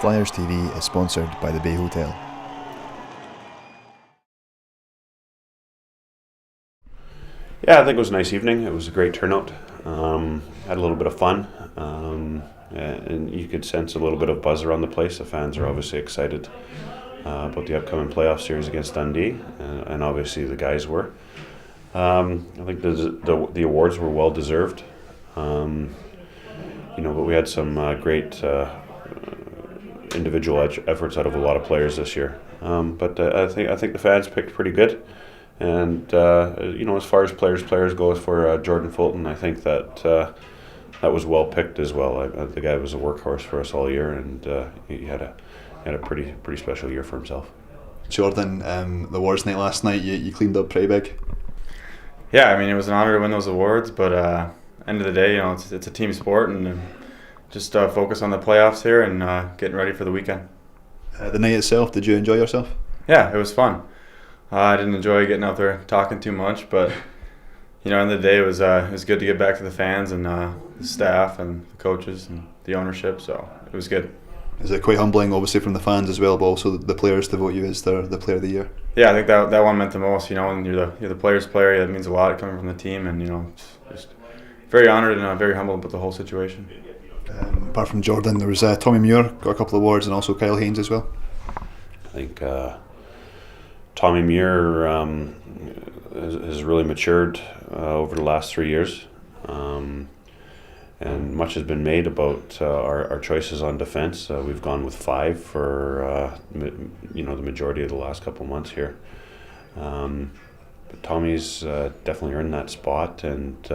Flyers TV is sponsored by the Bay Hotel. Yeah, I think it was a nice evening. It was a great turnout. Had a little bit of fun, and you could sense a little bit of buzz around the place. The fans are obviously excited about the upcoming playoff series against Dundee, and obviously the guys were. I think the awards were well deserved. But we had some great individual efforts out of a lot of players this year. But I think the fans picked pretty good. And as far as players go, as for Jordan Fulton, I think that was well picked as well. The guy was a workhorse for us all year, and he had a pretty special year for himself. Jordan, the awards night last night, you cleaned up pretty big. Yeah, I mean, it was an honor to win those awards, but end of the day, it's a team sport, and just focus on the playoffs here and getting ready for the weekend. The night itself, did you enjoy yourself? Yeah, it was fun. I didn't enjoy getting out there talking too much, but end of the day, it was good to get back to the fans and the staff and the coaches and the ownership. So it was good. Is it quite humbling, obviously, from the fans as well, but also the players to vote you as the player of the year? Yeah, I think that one meant the most. When you're the players' player, that means a lot coming from the team, and just very honoured and very humbled about the whole situation. Apart from Jordan, there was Tommy Muir got a couple of awards, and also Kyle Haynes as well. I think Tommy Muir has really matured over the last 3 years, and much has been made about our choices on defense. We've gone with 5 for the majority of the last couple of months here. But Tommy's definitely earned that spot, and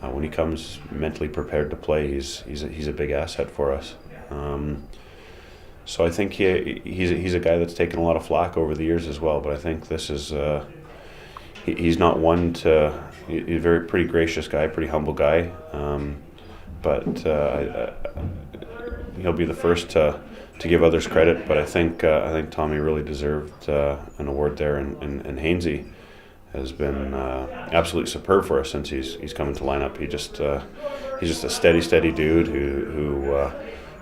when he comes mentally prepared to play, he's a big asset for us. So I think he's a guy that's taken a lot of flack over the years as well. But I think this is he's not one to. He's a pretty gracious guy, pretty humble guy. But he'll be the first to give others credit. But I think Tommy really deserved an award there, and Hainsey has been absolutely superb for us since he's come into lineup. He's just a steady dude who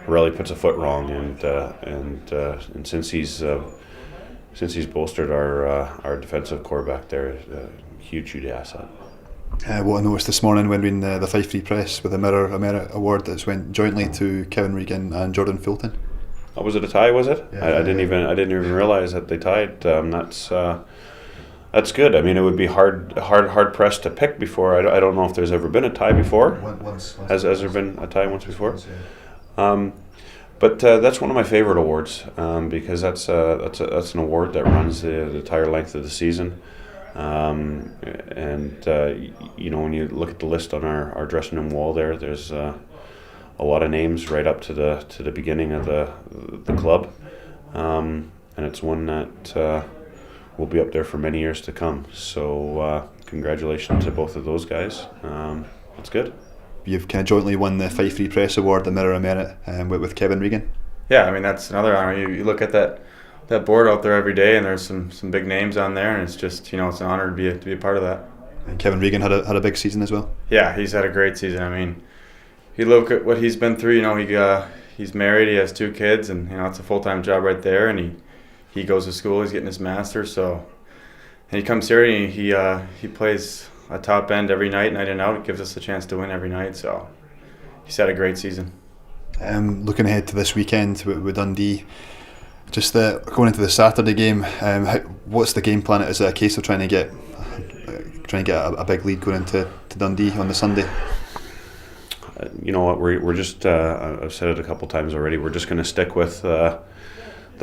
rarely puts a foot wrong, and since he's bolstered our defensive core back there, a huge asset. What I noticed this morning when reading the Fife Free Press with the Mirror a Merit Award that's went jointly to Kevin Regan and Jordan Fulton. Oh, was it a tie? Was it? Yeah, I didn't even realize that they tied. That's good. I mean, it would be hard pressed to pick before. I don't know if there's ever been a tie before. Once Has there been a tie once before? But that's one of my favorite awards because that's an award that runs the entire length of the season. When you look at the list on our dressing room wall there's a lot of names right up to the beginning of the club, and it's one that will be up there for many years to come. So congratulations to both of those guys. That's good. You've kind of jointly won the Fife Free Press Award, the Mirror of Merit, with Kevin Regan. Yeah, I mean, that's another honor. You look at that board out there every day, and there's some big names on there, and it's just it's an honor to be a part of that. And Kevin Regan had a big season as well. Yeah, he's had a great season. I mean, you look at what he's been through. He's married, he has 2 kids, and it's a full-time job right there. And he goes to school, he's getting his master's. And he comes here and he plays a top end every night in, out. It gives us a chance to win every night. So he's had a great season. Looking ahead to this weekend with Dundee, just going into the Saturday game, what's the game plan? Is it a case of trying to get a big lead going into Dundee on the Sunday? You know what? We're just. I've said it a couple times already. We're just going to stick with the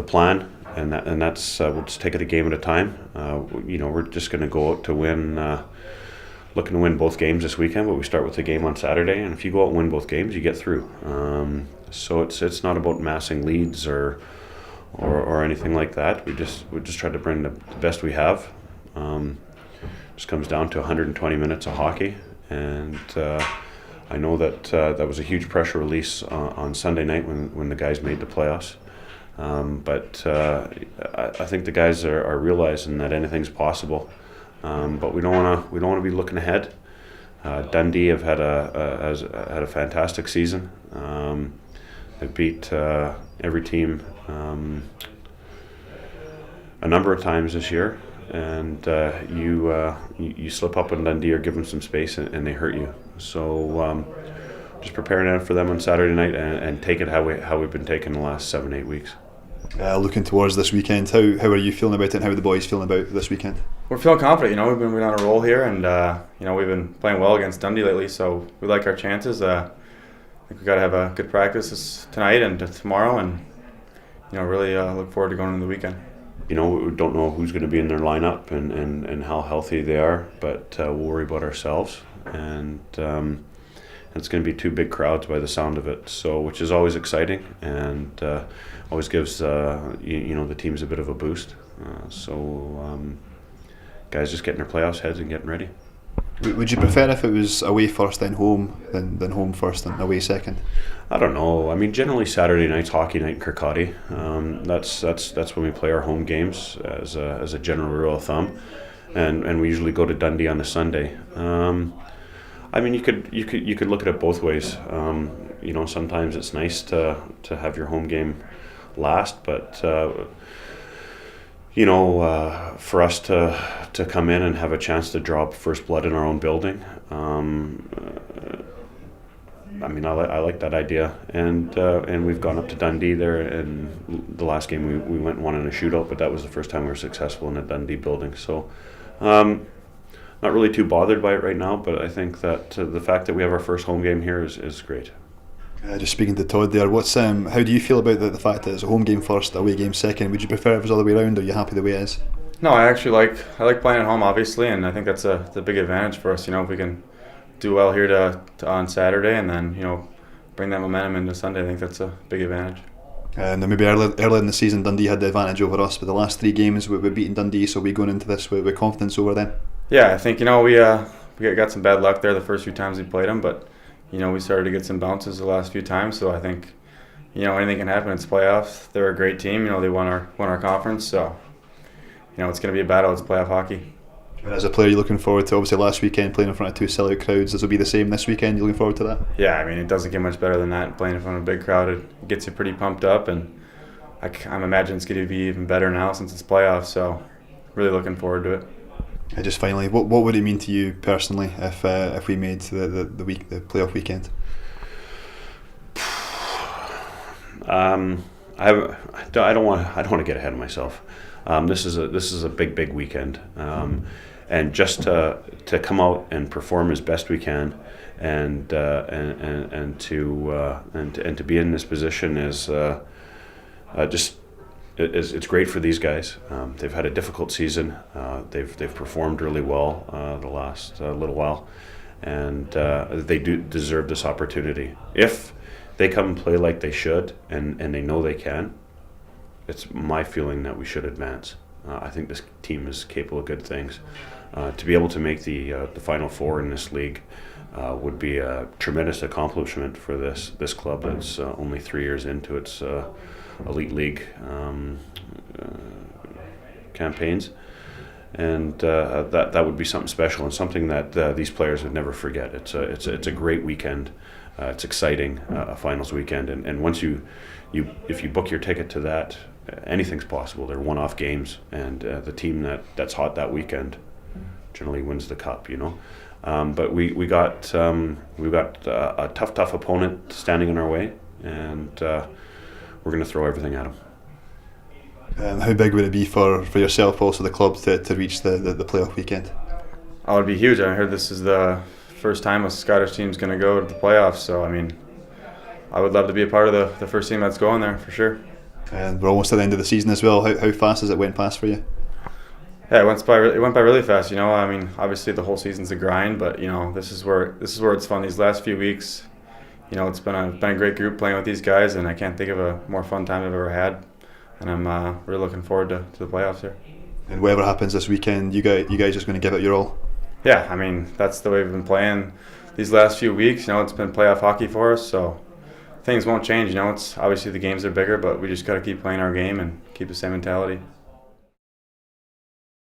plan, and that's we'll just take it a game at a time. We're just going to go out to win. Looking to win both games this weekend, but we start with the game on Saturday. And if you go out and win both games, you get through. So it's not about massing leads or anything like that. We just try to bring the best we have. Just comes down to 120 minutes of hockey, and I know that that was a huge pressure release on Sunday night when the guys made the playoffs. But I think the guys are realizing that anything's possible. But we don't want to be looking ahead. Dundee have had a fantastic season. I've beat every team a number of times this year, and you slip up in Dundee or give them some space and they hurt you. So just preparing for them on Saturday night and take it how we've been taking the last 7-8 weeks. Looking towards this weekend, how are you feeling about it, and how are the boys feeling about this weekend? We're feeling confident. We've been on a roll here, and we've been playing well against Dundee lately, so we like our chances. I think we've got to have a good practice tonight and tomorrow, and really look forward to going into the weekend. We don't know who's going to be in their lineup and how healthy they are, but we'll worry about ourselves. And it's going to be 2 big crowds by the sound of it, so which is always exciting and always gives the teams a bit of a boost. Guys just getting their playoffs heads and getting ready. Would you prefer if it was away first then home than home first and away second? I don't know. I mean, generally Saturday night's hockey night in Kirkcaldy. That's when we play our home games as a general rule of thumb, and we usually go to Dundee on a Sunday. I mean, you could look at it both ways. Sometimes it's nice to have your home game last, but for us to come in and have a chance to draw up first blood in our own building, I like that idea, and we've gone up to Dundee there, and the last game we went and won in a shootout, but that was the first time we were successful in a Dundee building. So, not really too bothered by it right now, but I think that the fact that we have our first home game here is great. Just speaking to Todd there, how do you feel about the fact that it's a home game first, away game second? Would you prefer if it was the other way around, or are you happy the way it is? No, I actually like playing at home, obviously, and I think that's the big advantage for us. If we can do well here to on Saturday, and then bring that momentum into Sunday, I think that's a big advantage. And then maybe early in the season, Dundee had the advantage over us, but the last 3 games we're beating Dundee, so we're going into this with confidence over them. Yeah, I think we got some bad luck there the first few times we played them, but we started to get some bounces the last few times, so I think anything can happen. It's playoffs. They're a great team. They won our conference, so it's going to be a battle. It's playoff hockey. As a player, you're looking forward to, obviously last weekend playing in front of 2 sellout crowds. This will be the same this weekend. You're looking forward to that? Yeah, I mean, it doesn't get much better than that. Playing in front of a big crowd, it gets you pretty pumped up, and I'm imagining it's going to be even better now since it's playoffs. So really looking forward to it. Just finally, what would it mean to you personally if we made the playoff weekend? I don't want to get ahead of myself. This is a big weekend, and just to come out and perform as best we can, and to be in this position is it's great for these guys. They've had a difficult season. They've performed really well the last little while, and they do deserve this opportunity. If they come and play like they should, and they know they can, it's my feeling that we should advance. I think this team is capable of good things. To be able to make the Final Four in this league would be a tremendous accomplishment for this club that's only 3 years into its elite league campaigns, and that would be something special and something that these players would never forget. It's a great weekend. It's exciting, a finals weekend, and once if you book your ticket to that, anything's possible. They're one-off games, and the team that's hot that weekend generally wins the cup. But we got a tough opponent standing in our way, and we're going to throw everything at them. How big would it be for yourself, also the club, to reach the playoff weekend? Oh, it'd be huge. I heard this is the first time a Scottish team's going to go to the playoffs, so I mean, I would love to be a part of the first team that's going there for sure. And we're almost at the end of the season as well. How fast has it went past for you? Yeah, it went by really fast. I mean, obviously the whole season's a grind, but this is where it's fun. These last few weeks, it's been a great group playing with these guys, and I can't think of a more fun time I've ever had. And I'm really looking forward to the playoffs here. And whatever happens this weekend, you guys just going to give it your all? Yeah, I mean, that's the way we've been playing these last few weeks. It's been playoff hockey for us, so things won't change. It's obviously the games are bigger, but we just got to keep playing our game and keep the same mentality.